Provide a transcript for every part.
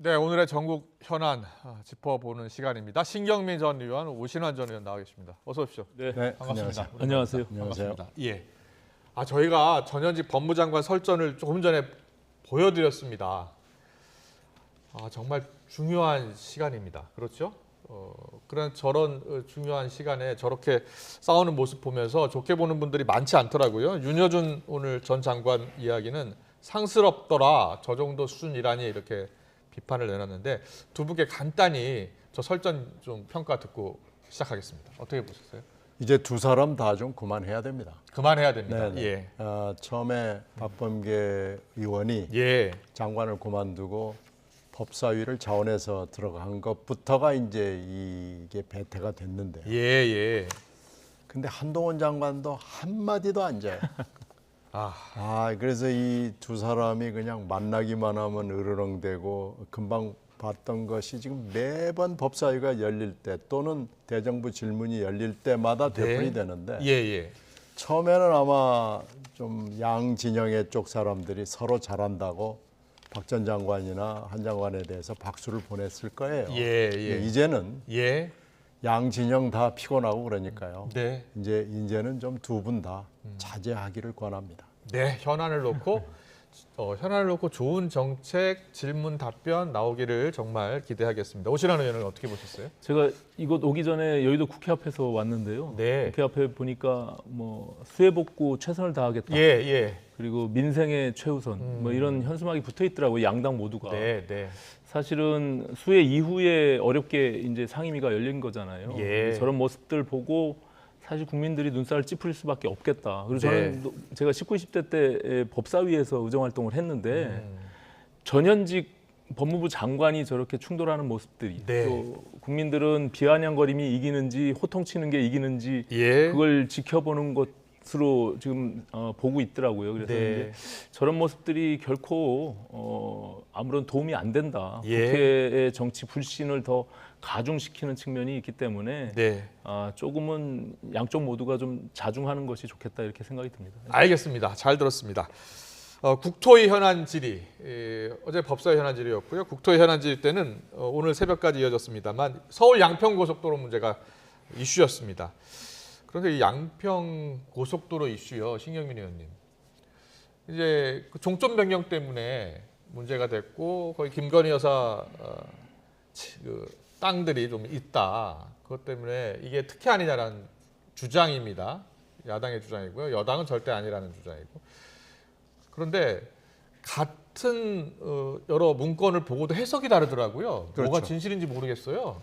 네, 오늘의 전국 현안 짚어보는 시간입니다. 신경민 전 의원, 오신환 전 의원 나와 계십니다. 어서 오십시오. 네, 반갑습니다. 안녕하세요. 반갑습니다. 예. 저희가 전현직 법무장관 설전을 조금 전에 보여드렸습니다. 정말 중요한 시간입니다. 그렇죠? 저런 중요한 시간에 저렇게 싸우는 모습 보면서 좋게 보는 분들이 많지 않더라고요. 윤여준 오늘 전 장관 이야기는 상스럽더라. 저 정도 수준이라니 이렇게 비판을 내놨는데 두 분께 간단히 저 설전 좀 평가 듣고 시작하겠습니다. 어떻게 보셨어요? 이제 두 사람 다 좀 그만해야 됩니다. 그만해야 됩니다. 네네. 예. 처음에 박범계 의원이 예. 장관을 그만두고 법사위를 자원해서 들어간 것부터가 이제 이게 배태가 됐는데요. 예. 근데 한동훈 장관도 한마디도 안 져요. 그래서 이 두 사람이 그냥 만나기만 하면 으르렁대고 금방 봤던 것이 지금 매번 법사위가 열릴 때 또는 대정부 질문이 열릴 때마다 되풀이 되는데 예. 처음에는 아마 좀 양 진영의 쪽 사람들이 서로 잘한다고 박 전 장관이나 한 장관에 대해서 박수를 보냈을 거예요. 예. 이제는 예. 양 진영 다 피곤하고 그러니까요. 네. 이제는 좀 두 분 다 자제하기를 권합니다. 네, 현안을 놓고 좋은 정책, 질문, 답변 나오기를 정말 기대하겠습니다. 오신환 의원은 어떻게 보셨어요? 제가 이곳 오기 전에 여의도 국회 앞에서 왔는데요. 네. 국회 앞에 보니까 뭐 수해 복구 최선을 다하겠다. 예. 그리고 민생의 최우선 뭐 이런 현수막이 붙어 있더라고요. 양당 모두가. 네. 사실은 수해 이후에 어렵게 이제 상임위가 열린 거잖아요. 예. 저런 모습들 보고 사실 국민들이 눈살을 찌푸릴 수밖에 없겠다. 그리고 저는 제가 19, 20대 때 법사위에서 의정 활동을 했는데 전현직 법무부 장관이 저렇게 충돌하는 모습들이 또 국민들은 비아냥거림이 이기는지 호통치는 게 이기는지 그걸 지켜보는 것으로 지금 보고 있더라고요. 그래서 이제 저런 모습들이 결코 아무런 도움이 안 된다. 국회의 정치 불신을 더 가중시키는 측면이 있기 때문에 조금은 양쪽 모두가 좀 자중하는 것이 좋겠다 이렇게 생각이 듭니다. 알겠습니다. 잘 들었습니다. 국토위 현안 질의, 어제 법사위 현안 질의였고요. 국토위 현안 질의 때는 오늘 새벽까지 이어졌습니다만 서울 양평 고속도로 문제가 이슈였습니다. 그런데 이 양평 고속도로 이슈요, 신경민 의원님. 이제 그 종점 변경 때문에 문제가 됐고 거기 김건희 여사 땅들이 좀 있다. 그것 때문에 이게 특혜 아니냐라는 주장입니다. 야당의 주장이고요. 여당은 절대 아니라는 주장이고. 그런데 같은 여러 문건을 보고도 해석이 다르더라고요. 그렇죠. 뭐가 진실인지 모르겠어요.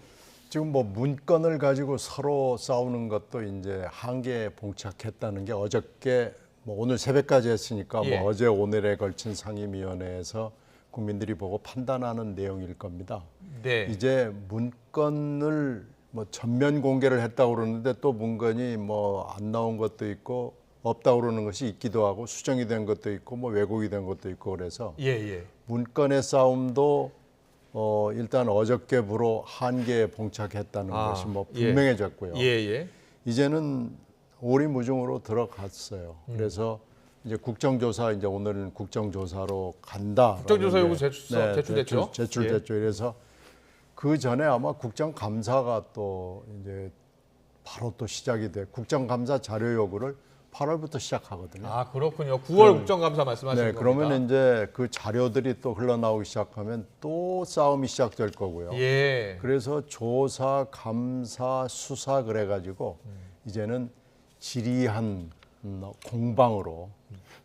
지금 뭐 문건을 가지고 서로 싸우는 것도 이제 한계에 봉착했다는 게 어저께 뭐 오늘 새벽까지 했으니까 뭐 어제 오늘에 걸친 상임위원회에서 국민들이 보고 판단하는 내용일 겁니다. 이제 문건을 뭐 전면 공개를 했다고 그러는데 또 문건이 뭐 안 나온 것도 있고 없다고 그러는 것이 있기도 하고 수정이 된 것도 있고 뭐 왜곡이 된 것도 있고 그래서 문건의 싸움도 일단 어저께부로 한계에 봉착했다는 것이 뭐 분명해졌고요. 이제는 오리무중으로 들어갔어요. 그래서 이제 국정조사 이제 오늘은 국정조사로 간다. 국정조사 요구 제출됐죠. 제출됐죠. 그래서 그 전에 아마 국정감사가 또 이제 바로 또 시작이 돼. 국정감사 자료 요구를 8월부터 시작하거든요. 그렇군요. 9월 국정감사 말씀하시는 겁니다. 그러면 이제 그 자료들이 또 흘러나오기 시작하면 또 싸움이 시작될 거고요. 그래서 조사, 감사, 수사 그래가지고 이제는 지리한 공방으로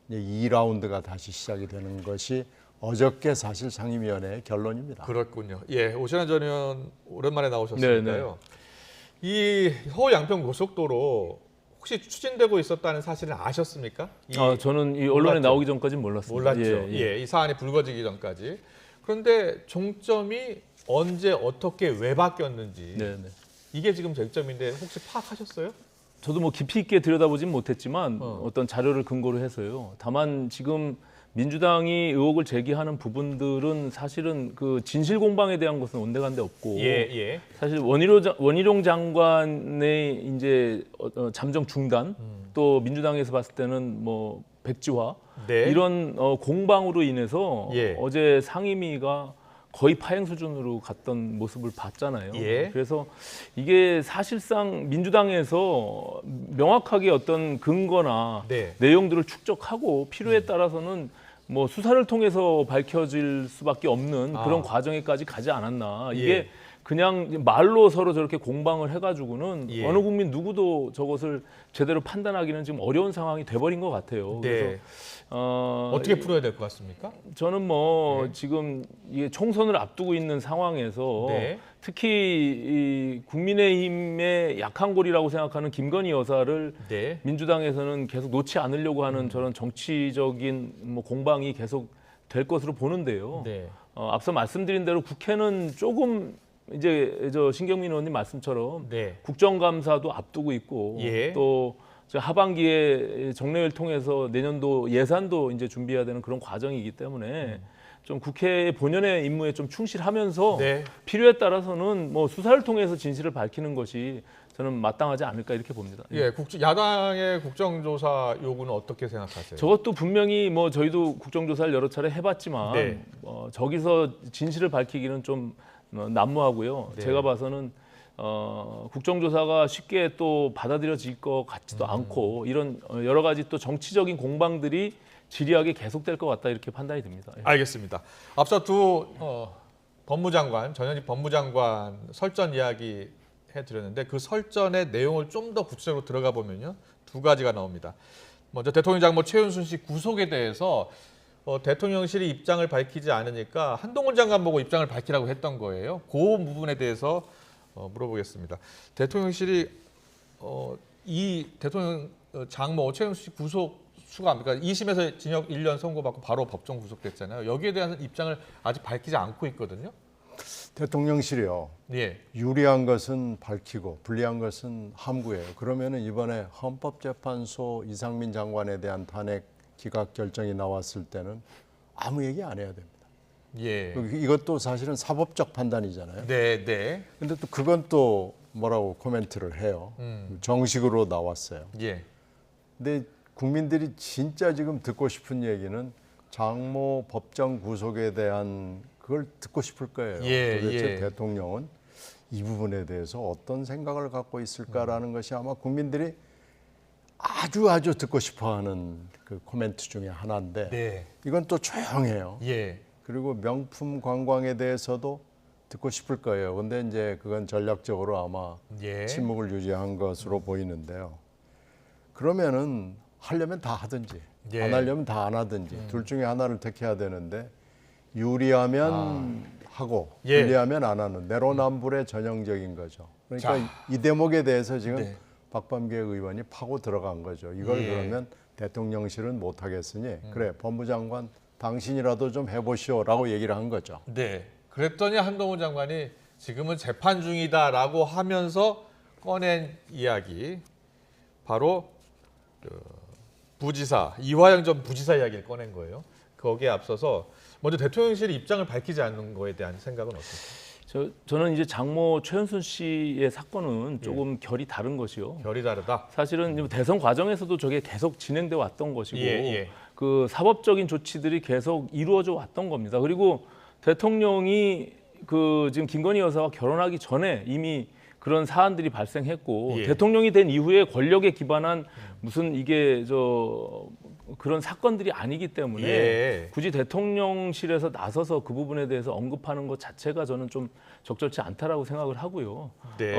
이제 2라운드가 다시 시작이 되는 것이 어저께 사실 상임위원회의 결론입니다. 그렇군요. 오신환 전 의원 오랜만에 나오셨으니까요. 이 서울 양평 고속도로 혹시 추진되고 있었다는 사실은 아셨습니까? 저는 이 언론에 나오기 전까지는 몰랐습니다. 몰랐죠. 이 사안이 불거지기 전까지. 그런데 종점이 언제 어떻게 왜 바뀌었는지 이게 지금 쟁점인데 혹시 파악하셨어요? 저도 뭐 깊이 있게 들여다보진 못했지만 어떤 자료를 근거로 해서요. 다만 지금 민주당이 의혹을 제기하는 부분들은 사실은 그 진실 공방에 대한 것은 온데간데 없고 사실 원희룡 장관의 이제 잠정 중단 또 민주당에서 봤을 때는 뭐 백지화 이런 공방으로 인해서 어제 상임위가 거의 파행 수준으로 갔던 모습을 봤잖아요. 예. 그래서 이게 사실상 민주당에서 명확하게 어떤 근거나 네. 내용들을 축적하고 필요에 따라서는 뭐 수사를 통해서 밝혀질 수밖에 없는 그런 과정에까지 가지 않았나. 이게 예. 그냥 말로 서로 저렇게 공방을 해가지고는 예. 어느 국민 누구도 저것을 제대로 판단하기는 지금 어려운 상황이 돼버린 것 같아요. 네. 그래서 어떻게 풀어야 될 것 같습니까? 저는 뭐 지금 이게 총선을 앞두고 있는 상황에서 네. 특히 이 국민의힘의 약한 골이라고 생각하는 김건희 여사를 네. 민주당에서는 계속 놓지 않으려고 하는 저런 정치적인 뭐 공방이 계속 될 것으로 보는데요. 네. 앞서 말씀드린 대로 국회는 조금 이제 저 신경민 의원님 말씀처럼 네. 국정감사도 앞두고 있고 예. 또 하반기에 정례회를 통해서 내년도 예산도 이제 준비해야 되는 그런 과정이기 때문에 좀 국회의 본연의 임무에 좀 충실하면서 네. 필요에 따라서는 뭐 수사를 통해서 진실을 밝히는 것이 저는 마땅하지 않을까 이렇게 봅니다. 예, 야당의 국정조사 요구는 어떻게 생각하세요? 저것도 분명히 뭐 저희도 국정조사를 여러 차례 해봤지만 네. 저기서 진실을 밝히기는 좀 난무하고요. 네. 제가 봐서는 국정조사가 쉽게 또 받아들여질 것 같지도 않고 이런 여러 가지 또 정치적인 공방들이 지리하게 계속될 것 같다 이렇게 판단이 듭니다. 예. 알겠습니다. 앞서 두 법무장관, 전현직 법무장관 설전 이야기 해드렸는데 그 설전의 내용을 좀 더 구체적으로 들어가 보면요. 두 가지가 나옵니다. 먼저 대통령 장모 최은순 씨 구속에 대해서 대통령실이 입장을 밝히지 않으니까 한동훈 장관 보고 입장을 밝히라고 했던 거예요. 그 부분에 대해서 물어보겠습니다. 대통령실이 이 대통령 장모 최은순 씨 구속 수감, 그러니까 2심에서 징역 1년 선고받고 바로 법정 구속됐잖아요. 여기에 대한 입장을 아직 밝히지 않고 있거든요. 대통령실이요. 예. 유리한 것은 밝히고 불리한 것은 함구해요. 그러면은 이번에 헌법재판소 이상민 장관에 대한 탄핵 기각 결정이 나왔을 때는 아무 얘기 안 해야 됩니다. 예. 이것도 사실은 사법적 판단이잖아요. 네, 네. 근데 또 그건 또 뭐라고 코멘트를 해요. 정식으로 나왔어요. 예. 근데 국민들이 진짜 지금 듣고 싶은 얘기는 장모 법정 구속에 대한 그걸 듣고 싶을 거예요. 예, 도대체 예. 대통령은 이 부분에 대해서 어떤 생각을 갖고 있을까라는 것이 아마 국민들이 아주 듣고 싶어하는 그 코멘트 중에 하나인데 네. 이건 또 조용해요. 예. 그리고 명품 관광에 대해서도 듣고 싶을 거예요. 근데 이제 그건 전략적으로 아마 예. 침묵을 유지한 것으로 보이는데요. 그러면은 하려면 다 하든지 예. 안 하려면 다 안 하든지 둘 중에 하나를 택해야 되는데 유리하면 하고 예. 불리하면 안 하는 내로남불의 전형적인 거죠. 그러니까 이 대목에 대해서 지금 네. 박범계 의원이 파고 들어간 거죠. 이걸 예. 그러면 대통령실은 못 하겠으니 그래 법무장관 당신이라도 좀 해보시오라고 얘기를 한 거죠. 네. 그랬더니 한동훈 장관이 지금은 재판 중이다라고 하면서 꺼낸 이야기 바로 부지사 이화영 전 부지사 이야기를 꺼낸 거예요. 거기에 앞서서 먼저 대통령실이 입장을 밝히지 않는 거에 대한 생각은 어떠세요? 저는 이제 장모 최은순 씨의 사건은 조금 결이 다른 것이요. 결이 다르다. 사실은 대선 과정에서도 저게 계속 진행돼 왔던 것이고 예. 그 사법적인 조치들이 계속 이루어져 왔던 겁니다. 그리고 대통령이 그 지금 김건희 여사와 결혼하기 전에 이미 그런 사안들이 발생했고 예. 대통령이 된 이후에 권력에 기반한 무슨 이게 그런 사건들이 아니기 때문에 예. 굳이 대통령실에서 나서서 그 부분에 대해서 언급하는 것 자체가 저는 좀 적절치 않다라고 생각을 하고요. 네.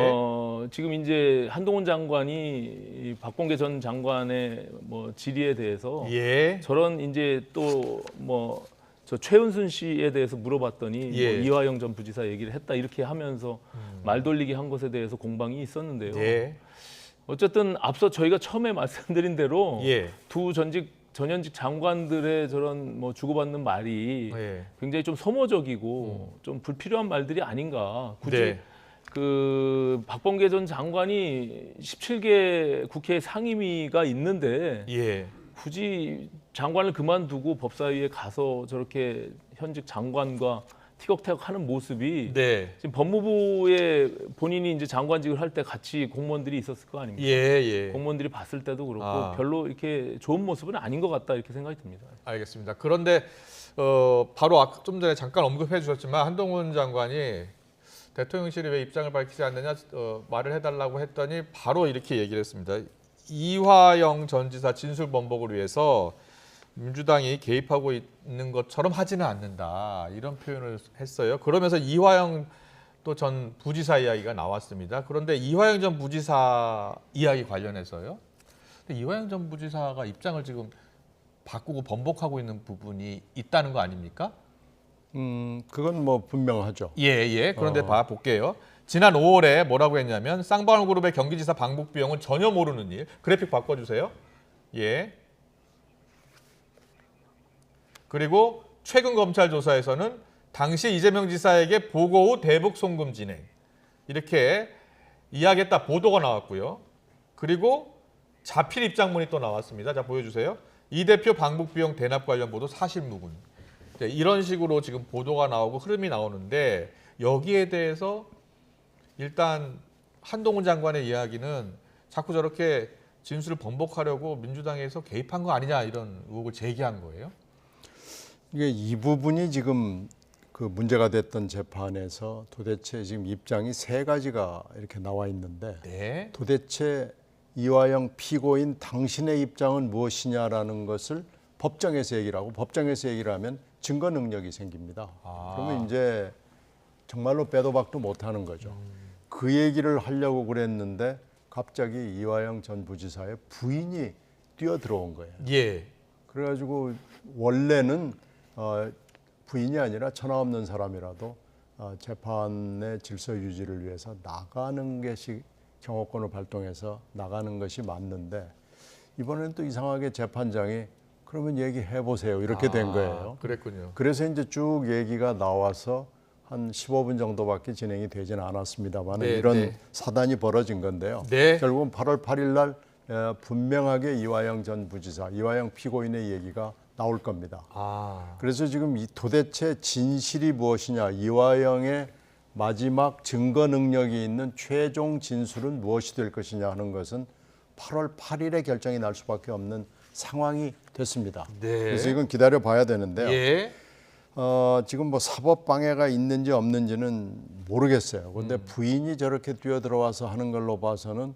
지금 이제 한동훈 장관이 박범계 전 장관의 뭐 질의에 대해서 예. 저런 이제 또 뭐 저 최은순 씨에 대해서 물어봤더니 예. 뭐 이화영 전 부지사 얘기를 했다 이렇게 하면서 말 돌리기 한 것에 대해서 공방이 있었는데요. 예. 어쨌든 앞서 저희가 처음에 말씀드린 대로 예. 두 전현직 장관들의 저런 뭐 주고받는 말이 예. 굉장히 좀 소모적이고 좀 불필요한 말들이 아닌가. 굳이 네. 그 박범계 전 장관이 17개 국회 상임위가 있는데 예. 굳이 장관을 그만두고 법사위에 가서 저렇게 현직 장관과 티격태격하는 모습이 네. 지금 법무부에 본인이 이제 장관직을 할 때 같이 공무원들이 있었을 거 아닙니까? 예. 공무원들이 봤을 때도 그렇고 별로 이렇게 좋은 모습은 아닌 것 같다 이렇게 생각이 듭니다. 알겠습니다. 그런데 바로 좀 전에 잠깐 언급해 주셨지만 한동훈 장관이 대통령실이 왜 입장을 밝히지 않느냐 말을 해달라고 했더니 바로 이렇게 얘기를 했습니다. 이화영 전 지사 진술 번복을 위해서 민주당이 개입하고 있는 것처럼 하지는 않는다 이런 표현을 했어요. 그러면서 이화영 또 전 부지사 이야기가 나왔습니다. 그런데 이화영 전 부지사 이야기 관련해서요. 근데 이화영 전 부지사가 입장을 지금 바꾸고 번복하고 있는 부분이 있다는 거 아닙니까? 그건 뭐 분명하죠. 예. 그런데 볼게요. 지난 5월에 뭐라고 했냐면 쌍방울그룹의 경기지사 방북 비용은 전혀 모르는 일. 그래픽 바꿔주세요. 예. 그리고 최근 검찰 조사에서는 당시 이재명 지사에게 보고 후 대북 송금 진행 이렇게 이야기했다 보도가 나왔고요. 그리고 자필 입장문이 또 나왔습니다. 자 보여주세요. 이 대표 방북 비용 대납 관련 보도 사실무근. 이런 식으로 지금 보도가 나오고 흐름이 나오는데 여기에 대해서 일단 한동훈 장관의 이야기는 자꾸 저렇게 진술을 번복하려고 민주당에서 개입한 거 아니냐 이런 의혹을 제기한 거예요. 이게 이 부분이 지금 그 문제가 됐던 재판에서 도대체 지금 입장이 세 가지가 이렇게 나와 있는데 네. 도대체 이화영 피고인 당신의 입장은 무엇이냐라는 것을 법정에서 얘기를 하고 법정에서 얘기를 하면 증거 능력이 생깁니다. 그러면 이제 정말로 빼도 박도 못하는 거죠. 그 얘기를 하려고 그랬는데 갑자기 이화영 전 부지사의 부인이 뛰어들어온 거예요. 예. 그래가지고 원래는 부인이 아니라 천하 없는 사람이라도 재판의 질서 유지를 위해서 나가는 것이 경호권을 발동해서 나가는 것이 맞는데 이번에는 또 이상하게 재판장이 그러면 얘기해 보세요 이렇게 된 거예요. 그랬군요. 그래서 이제 쭉 얘기가 나와서 한 15분 정도밖에 진행이 되지는 않았습니다.만 네, 이런 네. 사단이 벌어진 건데요. 네. 결국은 8월 8일 날 분명하게 이화영 전 부지사, 이화영 피고인의 얘기가 나올 겁니다. 그래서 지금 도대체 진실이 무엇이냐, 이화영의 마지막 증거 능력이 있는 최종 진술은 무엇이 될 것이냐 하는 것은 8월 8일에 결정이 날 수밖에 없는 상황이 됐습니다. 네. 그래서 이건 기다려 봐야 되는데요. 예. 지금 뭐 사법 방해가 있는지 없는지는 모르겠어요. 그런데 부인이 저렇게 뛰어들어와서 하는 걸로 봐서는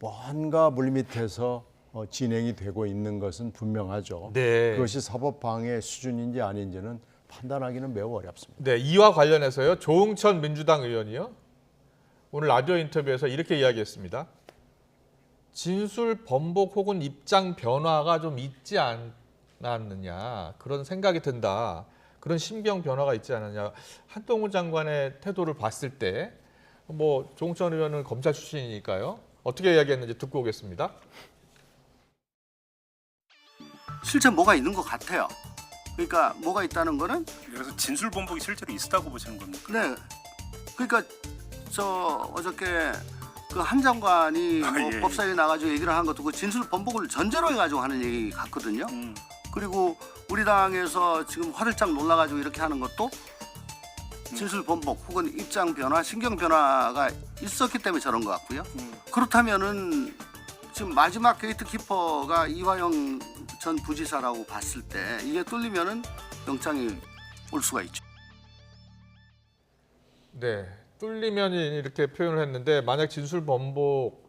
뭔가 물밑에서 진행이 되고 있는 것은 분명하죠. 네. 그것이 사법 방해 수준인지 아닌지는 판단하기는 매우 어렵습니다. 네, 이와 관련해서요. 조응천 민주당 의원이요. 오늘 라디오 인터뷰에서 이렇게 이야기했습니다. 진술 번복 혹은 입장 변화가 좀 있지 않았느냐 그런 생각이 든다. 그런 심경 변화가 있지 않느냐. 한동훈 장관의 태도를 봤을 때 뭐 조응천 의원은 검찰 출신이니까요. 어떻게 이야기했는지 듣고 오겠습니다. 실제 뭐가 있는 것 같아요. 그러니까 뭐가 있다는 거는 그래서 진술 번복이 실제로 있었다고 보시는 겁니까? 네. 그러니까 저 어저께 그 한 장관이 뭐 예. 법사위에 나가지고 얘기를 한 것도 그 진술 번복을 전제로 해가지고 하는 얘기 같거든요. 그리고 우리 당에서 지금 화들짝 놀라가지고 이렇게 하는 것도 진술 번복 혹은 입장 변화, 신경 변화가 있었기 때문에 저런 것 같고요. 그렇다면은 지금 마지막 게이트키퍼가 이화영 전 부지사라고 봤을 때 이게 뚫리면은 영장이 올 수가 있죠. 네, 뚫리면 이렇게 표현을 했는데 만약 진술 번복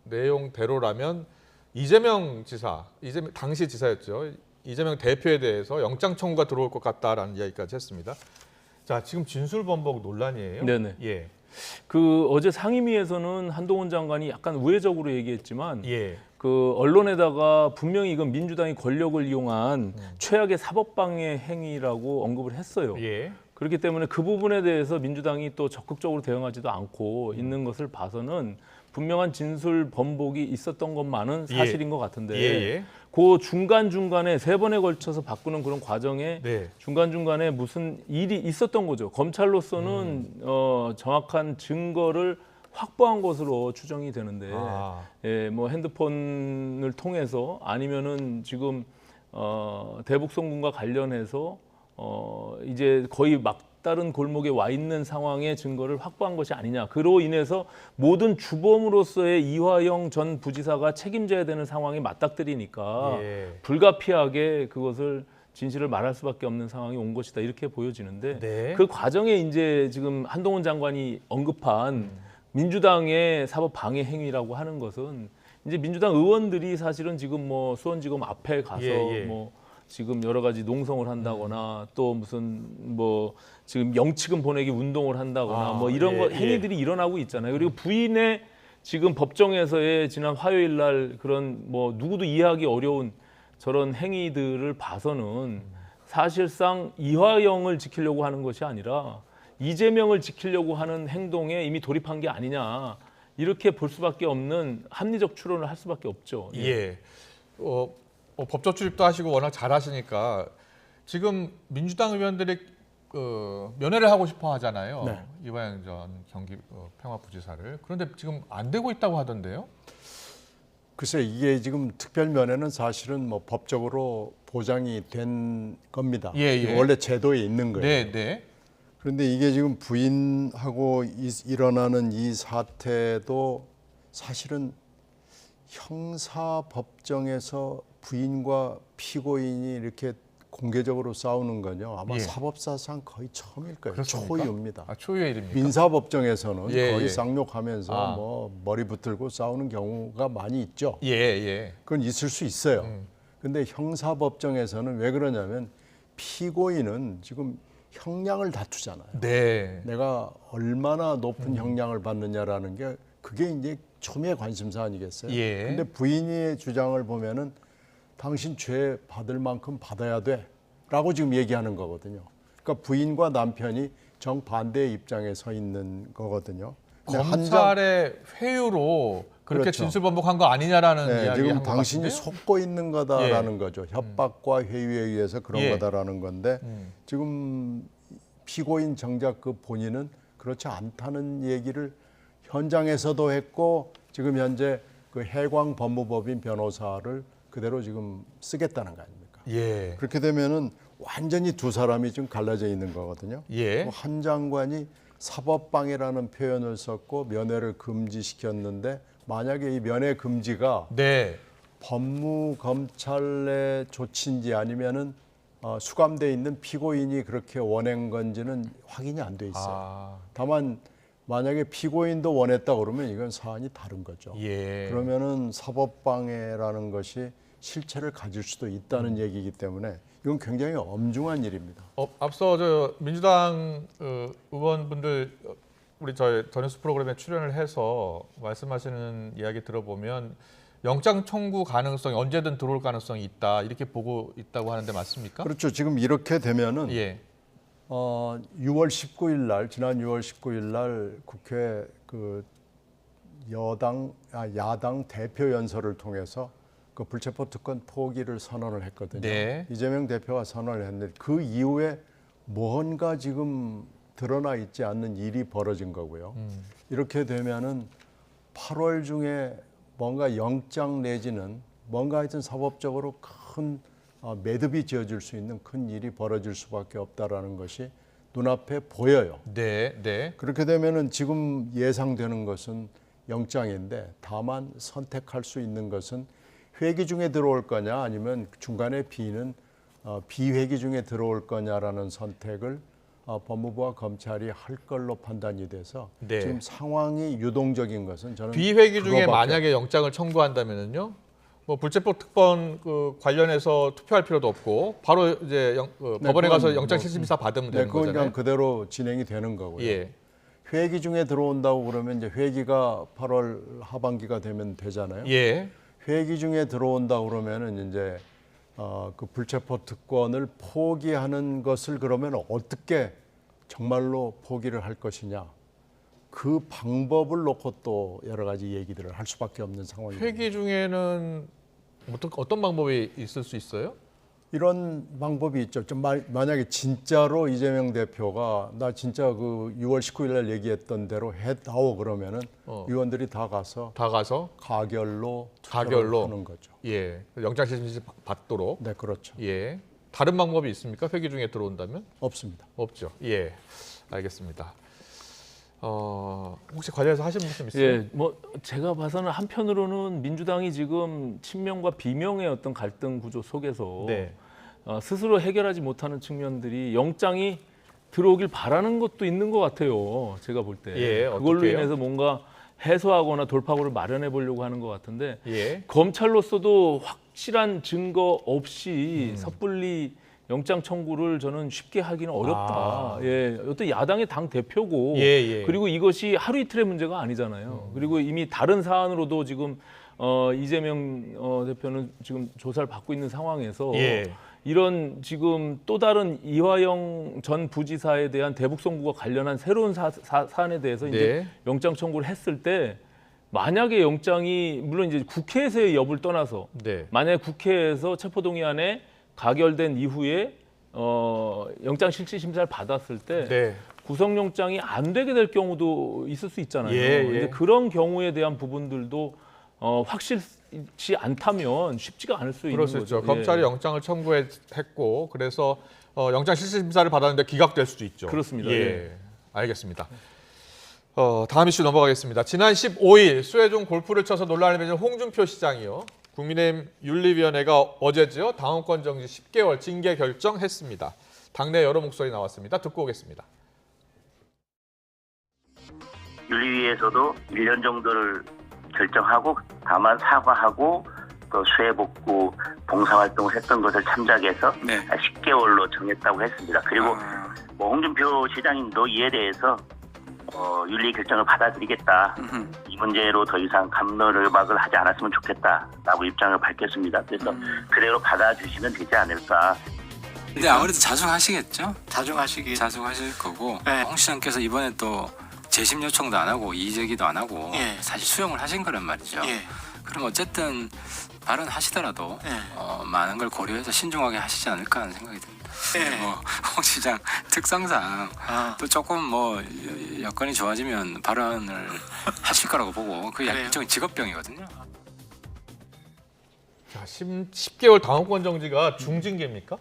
내용대로라면 이재명 지사, 당시 지사였죠. 이재명 대표에 대해서 영장 청구가 들어올 것 같다라는 이야기까지 했습니다. 자, 지금 진술 번복 논란이에요. 네네. 예. 그 어제 상임위에서는 한동훈 장관이 약간 우회적으로 얘기했지만 예. 그 언론에다가 분명히 이건 민주당이 권력을 이용한 최악의 사법방해 행위라고 언급을 했어요. 예. 그렇기 때문에 그 부분에 대해서 민주당이 또 적극적으로 대응하지도 않고 있는 것을 봐서는 분명한 진술 번복이 있었던 것만은 사실인 것 같은데 예. 그 중간중간에 3번에 걸쳐서 바꾸는 그런 과정에 네. 중간중간에 무슨 일이 있었던 거죠. 검찰로서는 정확한 증거를 확보한 것으로 추정이 되는데 예, 뭐 핸드폰을 통해서 아니면은 지금 대북 송금과 관련해서 이제 거의 막다른 골목에 와 있는 상황의 증거를 확보한 것이 아니냐. 그로 인해서 모든 주범으로서의 이화영 전 부지사가 책임져야 되는 상황이 맞닥뜨리니까 예. 불가피하게 그것을 진실을 말할 수밖에 없는 상황이 온 것이다 이렇게 보여지는데 네. 그 과정에 이제 지금 한동훈 장관이 언급한 민주당의 사법 방해 행위라고 하는 것은 이제 민주당 의원들이 사실은 지금 뭐 수원지검 앞에 가서 예. 뭐 지금 여러 가지 농성을 한다거나 또 무슨 뭐 지금 영치금 보내기 운동을 한다거나 뭐 이런 거 행위들이 일어나고 있잖아요. 그리고 부인의 지금 법정에서의 지난 화요일 날 그런 뭐 누구도 이해하기 어려운 저런 행위들을 봐서는 사실상 이화영을 지키려고 하는 것이 아니라 이재명을 지키려고 하는 행동에 이미 돌입한 게 아니냐 이렇게 볼 수밖에 없는 합리적 추론을 할 수밖에 없죠. 예. 법조 출입도 하시고 워낙 잘하시니까 지금 민주당 의원들이 면회를 하고 싶어 하잖아요. 네. 이화영 전 경기 평화부지사를. 그런데 지금 안 되고 있다고 하던데요. 글쎄 이게 지금 특별면회는 사실은 뭐 법적으로 보장이 된 겁니다. 예. 원래 제도에 있는 거예요. 네, 네. 그런데 이게 지금 부인하고 일어나는 이 사태도 사실은 형사법정에서 부인과 피고인이 이렇게 공개적으로 싸우는 건요. 아마 예. 사법사상 거의 처음일 거예요. 그렇습니까? 초유입니다. 초유의 일입니까? 민사법정에서는 거의 예. 쌍욕하면서 뭐 머리 붙들고 싸우는 경우가 많이 있죠. 예. 그건 있을 수 있어요. 근데 형사법정에서는 왜 그러냐면 피고인은 지금 형량을 다투잖아요. 네. 내가 얼마나 높은 형량을 받느냐라는 게 그게 이제 초미의 관심사 아니겠어요? 예. 근데 부인의 주장을 보면은 당신 죄 받을 만큼 받아야 돼라고 지금 얘기하는 거거든요. 그러니까 부인과 남편이 정반대의 입장에 서 있는 거거든요. 근데 검찰의 회유로 그렇게 그렇죠. 진술 번복한 거 아니냐라는 네, 이야기 지금 한것 당신이 같은데요? 속고 있는 거다라는 거죠. 협박과 회유에 의해서 그런 예. 거다라는 건데 지금 피고인 정작 그 본인은 그렇지 않다는 얘기를 현장에서도 했고 지금 현재 그 해광 법무법인 변호사를 그대로 지금 쓰겠다는 거 아닙니까? 예. 그렇게 되면은 완전히 두 사람이 지금 갈라져 있는 거거든요. 예. 한 장관이 사법방해라는 표현을 썼고 면회를 금지시켰는데 만약에 이 면회 금지가 네. 법무검찰의 조치인지 아니면은 수감돼 있는 피고인이 그렇게 원한 건지는 확인이 안 돼 있어요. 다만 만약에 피고인도 원했다 그러면 이건 사안이 다른 거죠. 예. 그러면은 사법방해라는 것이 실체를 가질 수도 있다는 얘기이기 때문에 이건 굉장히 엄중한 일입니다. 앞서 저 민주당 의원분들 우리 저희 전뉴스 프로그램에 출연을 해서 말씀하시는 이야기 들어보면 영장 청구 가능성이 언제든 들어올 가능성이 있다 이렇게 보고 있다고 하는데 맞습니까? 그렇죠. 지금 이렇게 되면은 예. 6월 19일 날 지난 6월 19일 날 국회 그 야당 대표 연설을 통해서 그 불체포 특권 포기를 선언을 했거든요. 네. 이재명 대표가 선언을 했는데 그 이후에 뭔가 지금 드러나 있지 않는 일이 벌어진 거고요. 이렇게 되면은 8월 중에 뭔가 영장 내지는 뭔가 하여튼 사법적으로 큰 매듭이 지어질 수 있는 큰 일이 벌어질 수밖에 없다라는 것이 눈앞에 보여요. 네. 그렇게 되면은 지금 예상되는 것은 영장인데 다만 선택할 수 있는 것은 회기 중에 들어올 거냐 아니면 중간에 비는 비회기 중에 들어올 거냐라는 선택을 법무부와 검찰이 할 걸로 판단이 돼서 네. 지금 상황이 유동적인 것은 저는 비회기 중에 그거밖에 만약에 영장을 청구한다면은요. 뭐 불체포 특권 그 관련해서 투표할 필요도 없고 바로 이제 법원에 가서 그건 영장 뭐, 실질심사 받으면 네, 되는 그건 거잖아요. 그냥 그대로 진행이 되는 거고요. 예. 회기 중에 들어온다고 그러면 이제 회기가 8월 하반기가 되면 되잖아요. 예. 회기 중에 들어온다 그러면은 이제 그 불체포 특권을 포기하는 것을 그러면 어떻게 정말로 포기를 할 것이냐 그 방법을 놓고 또 여러 가지 얘기들을 할 수밖에 없는 상황입니다. 회기 중에는 어떤 방법이 있을 수 있어요? 이런 방법이 있죠. 만약에 진짜로 이재명 대표가 나 진짜 그 6월 19일 날 얘기했던 대로 했다오 그러면은 의원들이 다 가서 가결로 하는 거죠. 예. 영장 실질심사 받도록. 네, 그렇죠. 예. 다른 방법이 있습니까? 회기 중에 들어온다면? 없습니다. 없죠. 예. 알겠습니다. 혹시 관련해서 하신 말씀 있어요? 예, 뭐 제가 봐서는 한편으로는 민주당이 지금 친명과 비명의 어떤 갈등 구조 속에서 네. 스스로 해결하지 못하는 측면들이 영장이 들어오길 바라는 것도 있는 것 같아요. 제가 볼 때. 예, 그걸로 어떻게요? 인해서 뭔가 해소하거나 돌파구를 마련해 보려고 하는 것 같은데 예. 검찰로서도 확실한 증거 없이 섣불리 영장 청구를 저는 쉽게 하기는 어렵다. 아. 예, 어떤 야당의 당 대표고 예, 예. 그리고 이것이 하루 이틀의 문제가 아니잖아요. 그리고 이미 다른 사안으로도 지금 이재명 대표는 지금 조사를 받고 있는 상황에서 예. 이런 지금 또 다른 이화영 전 부지사에 대한 대북 송구가 관련한 새로운 사안에 대해서 이제 네. 영장 청구를 했을 때 만약에 영장이 물론 이제 국회에서의 여부를 떠나서 네. 만약에 국회에서 체포동의안에 가결된 이후에 영장 실질 심사를 받았을 때 네. 구속영장이 안 되게 될 경우도 있을 수 있잖아요. 예, 예. 근데 그런 경우에 대한 부분들도 확실치 않다면 쉽지가 않을 수 있는 그럴 수 거죠. 있죠. 검찰이 예. 영장을 청구했고 그래서 영장 실질 심사를 받았는데 기각될 수도 있죠. 그렇습니다. 예. 예. 알겠습니다. 다음 이슈 넘어가겠습니다. 지난 15일 수혜종 골프를 쳐서 논란을 빚은 홍준표 시장이요. 국민의힘 윤리위원회가 어제죠. 당원권 정지 10개월 징계 결정했습니다. 당내 여러 목소리 나왔습니다. 듣고 오겠습니다. 윤리위에서도 1년 정도를 결정하고 다만 사과하고 또 수해 복구 봉사활동을 했던 것을 참작해서 10개월로 정했다고 했습니다. 그리고 뭐 홍준표 시장님도 이에 대해서 윤리 결정을 받아들이겠다. 이 문제로 더 이상 감론을박을 하지 않았으면 좋겠다라고 입장을 밝혔습니다. 그래서 그대로 받아주시면 되지 않을까. 근데 아무래도 자숙하시겠죠? 자숙하실 거고 네. 홍 시장께서 이번에 또 재심 요청도 안 하고 이의제기도 안 하고 예. 사실 수용을 하신 거란 말이죠. 예. 그럼 어쨌든 발언하시더라도 예. 많은 걸 고려해서 신중하게 하시지 않을까 하는 생각이 듭니다. 예. 그리고 홍 시장 특성상 또 조금 뭐 여건이 좋아지면 발언을 하실 거라고 보고 그게 그래요? 일종의 직업병이거든요. 자, 10개월 당원권 정지가 중징계입니까?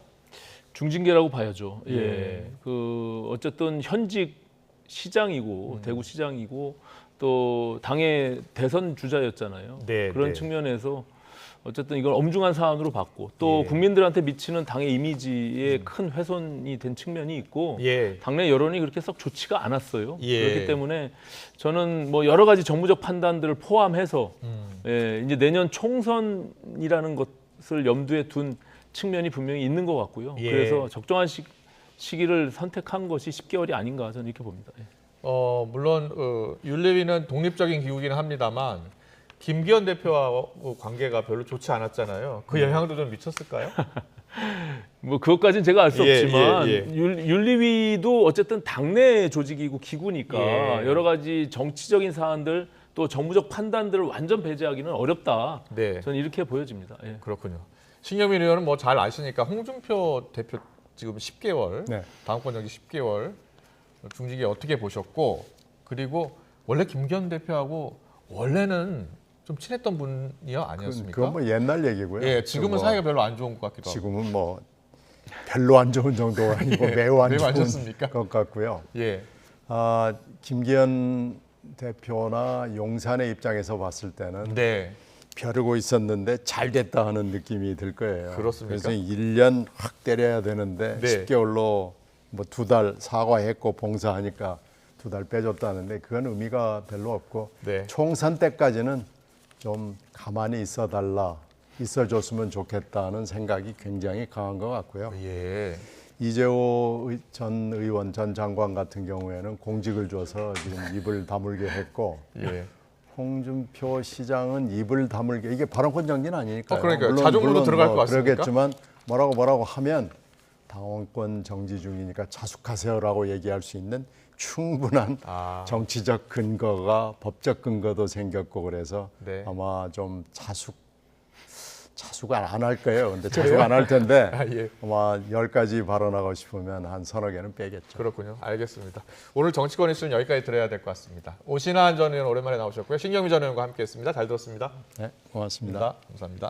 중징계라고 봐야죠. 예. 예. 그 어쨌든 현직 시장이고 대구 시장이고 또 당의 대선 주자였잖아요. 네, 그런 네. 측면에서 어쨌든 이걸 엄중한 사안으로 봤고 또 예. 국민들한테 미치는 당의 이미지에 큰 훼손이 된 측면이 있고 예. 당내 여론이 그렇게 썩 좋지가 않았어요. 예. 그렇기 때문에 저는 뭐 여러 가지 정무적 판단들을 포함해서 예, 이제 내년 총선이라는 것을 염두에 둔 측면이 분명히 있는 것 같고요. 예. 그래서 적정한 시기를 선택한 것이 10개월이 아닌가 저는 이렇게 봅니다. 예. 물론 윤리위는 독립적인 기구이긴 합니다만 김기현 대표와 관계가 별로 좋지 않았잖아요. 그 영향도 좀 미쳤을까요? 뭐 그것까지는 제가 알 수 예, 없지만 예, 윤리위도 어쨌든 당내 조직이고 기구니까 예. 여러 가지 정치적인 사안들 또 정무적 판단들을 완전 배제하기는 어렵다. 네. 저는 이렇게 보여집니다. 예. 그렇군요. 신경민 의원은 뭐 잘 아시니까 홍준표 대표 지금 10개월 네. 당원권 정지 10개월 중징계 어떻게 보셨고 그리고 원래 김기현 대표하고 원래는 좀 친했던 분이요 아니었습니까? 그건 뭐 옛날 얘기고요. 예, 지금은 뭐 사이가 별로 안 좋은 것 같기도 하고. 지금은 뭐 별로 안 좋은 정도가 아니고 예, 매우 안 매우 안 좋은 좋습니까? 것 같고요. 예, 김기현 대표나 용산의 입장에서 봤을 때는 네, 벼르고 있었는데 잘 됐다 하는 느낌이 들 거예요. 그렇습니까? 그래서 1년 확 때려야 되는데 네. 10개월로 뭐 2달 사과했고 봉사하니까 2달 빼줬다는데 그건 의미가 별로 없고 네. 총선 때까지는 좀 가만히 있어줬으면 좋겠다는 생각이 굉장히 강한 것 같고요. 예, 이재호 전 의원, 전 장관 같은 경우에는 공직을 줘서 지금 입을 다물게 했고 예. 홍준표 시장은 입을 다물게 이게 발언권 정지는 아니니까요. 그러니까요. 자동으로 들어갈 것 같습니까? 그러겠지만 뭐라고 하면 당원권 정지 중이니까 자숙하세요라고 얘기할 수 있는 충분한 정치적 근거가 법적 근거도 생겼고 그래서 네. 아마 좀 자숙을 안 할 거예요. 근데 자숙 안 할 텐데 예. 아마 10가지 발언하고 싶으면 한 서너 개는 빼겠죠. 그렇군요. 알겠습니다. 오늘 정치권 이슈는 여기까지 들어야 될 것 같습니다. 오신환 전 의원 오랜만에 나오셨고요. 신경미 전 의원과 함께했습니다. 잘 들었습니다. 네, 고맙습니다. 감사합니다.